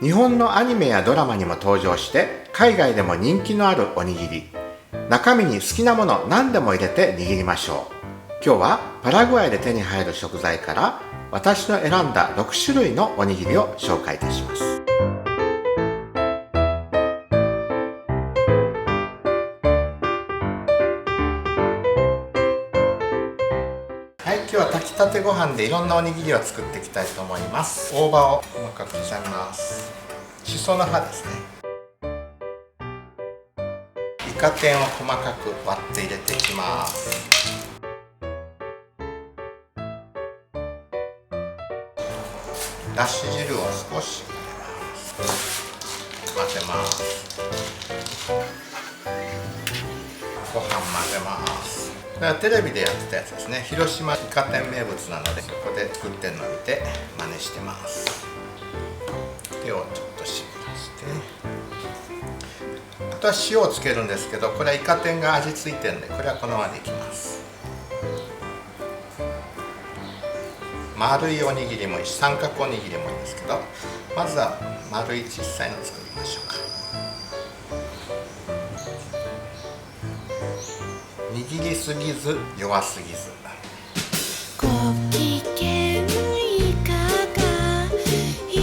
日本のアニメやドラマにも登場して海外でも人気のあるおにぎり。中身に好きなもの何でも入れて握りましょう。今日はパラグアイで手に入る食材から私の選んだ6種類のおにぎりを紹介いたします。はい、今日は炊きたてご飯でいろんなおにぎりを作っていきたいと思います。大葉を細かく刻みます。しその葉ですね。イカ天を細かく割って入れていきます。だし汁を少し入れます。混ぜます。ご飯混ぜます。これはテレビでやってたやつですね。広島イカ天名物なので、そこで作ってるのを見て真似してます。手をちょっと湿らして、あとは塩をつけるんですけど、これはイカ天が味付いてるんで、これはこのままでいきます。丸いおにぎりもいいし、三角おにぎりもいいんですけど、まずは丸い小さいのを作りましょうか。握りすぎず弱すぎず。ご機嫌いかがい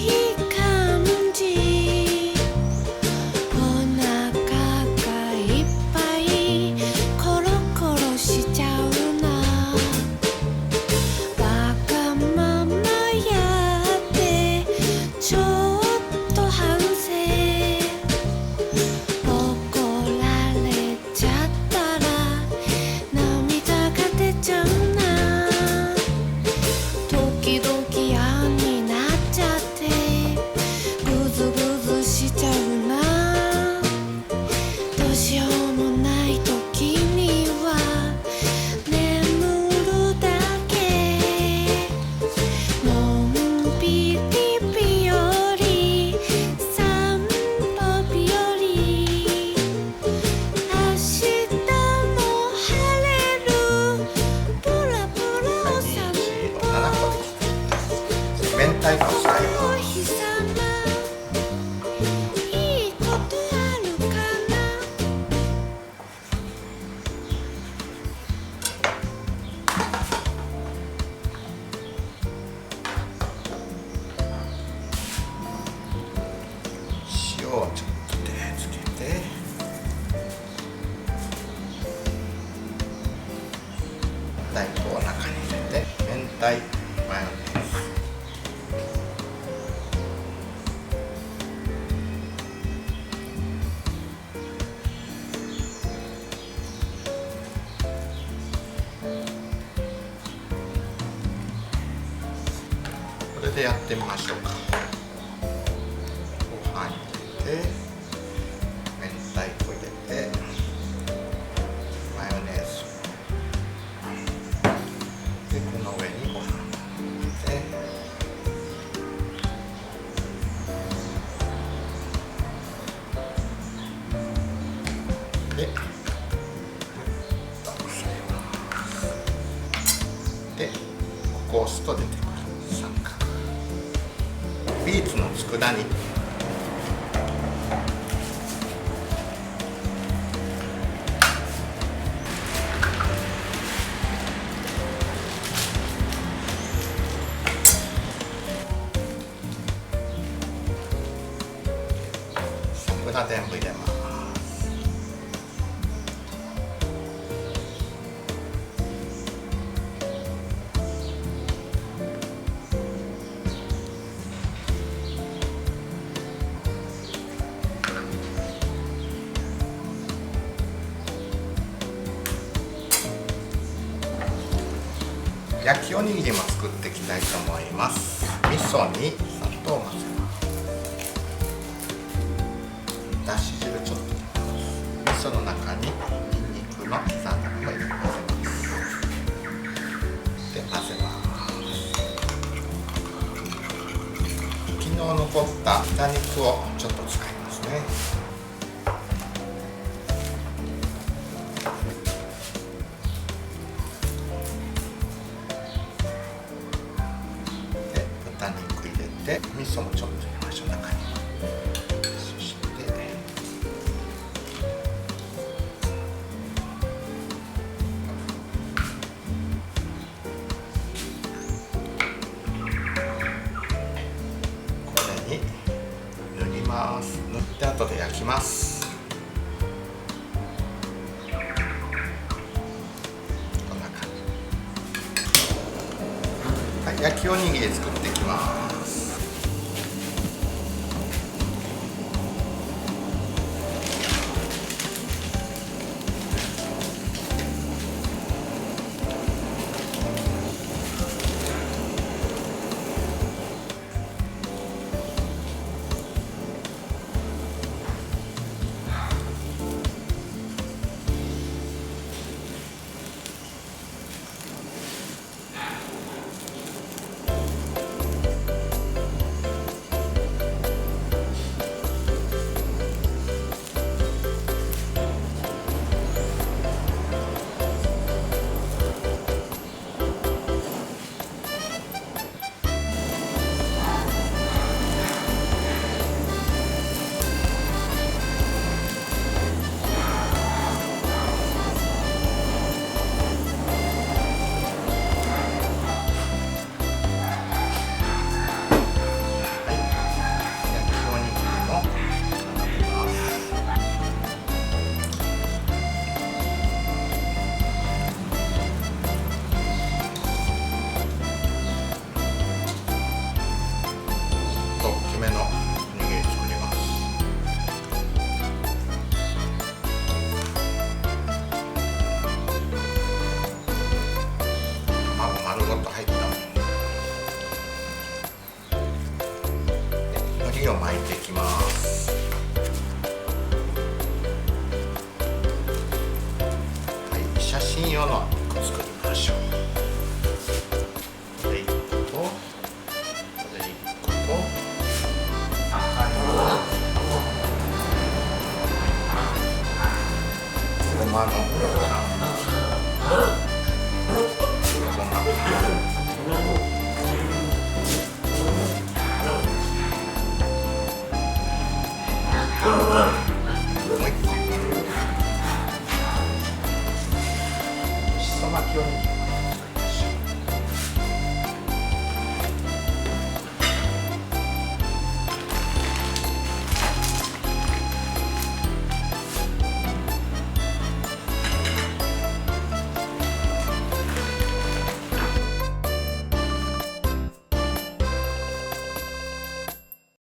い感じ、お腹がいっぱいコロコロしちゃうな、わがままやってちょっと反省、怒られちゃったら涙が出ちゃうな、時々嫌になっちゃってグズグズしちゃうな、どうしようもない時には眠るだけ、のんびり日和散歩日和、明日も晴れるブラブラお散歩、7個できた。明太子を使います。お日様いいことあるかな、塩をちょっとつけて、大根を中に入れて、明太マヨネーズ、これでやってみましょうか。ご飯入れて、明太子入れて、マヨネーズで、この上にご飯入れて、で、で、ここを押すと出てくる三角。ビーツの佃煮。桜でんぶ入れます。焼きおにぎりも作っていきたいと思います。味噌に砂糖を混ぜます。だし汁ちょっと入れます。味噌の中にニンニクの刻んだのを入れます。で、混ぜます。昨日残った豚肉をちょっと使いますね。で、豚肉入れて、味噌もちょっと入れましょう。中にに塗ります。塗って後で焼きます。こんな感じ。はい、焼きおにぎり作っていきます。海苔を巻いていきます。はい、写真用の1個作りましょう。これ1個と、これ1個と、ごまの